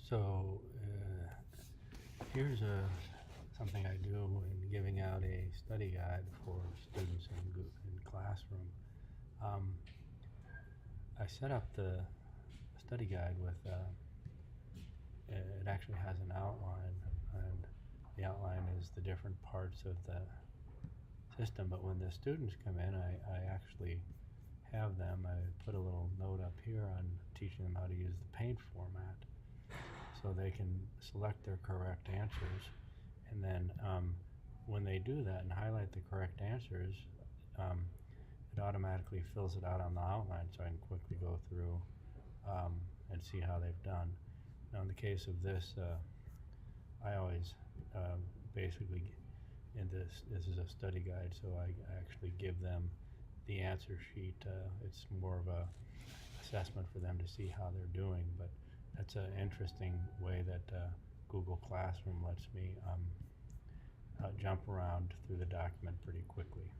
So here's something I do in giving out a study guide for students in classroom. Um, I set up the study guide with it actually has an outline, and the outline is the different parts of the system. But when the students come in, I actually have them. I put a little note up here on teaching them how to use the paint format, so they can select their correct answers, and then when they do that and highlight the correct answers, um, it automatically fills it out on the outline, so I can quickly go through and see how they've done. Now in the case of this, I always basically, in this is a study guide, so I actually give them the answer sheet. It's more of a assessment for them to see how they're doing, but that's an interesting way that Google Classroom lets me jump around through the document pretty quickly.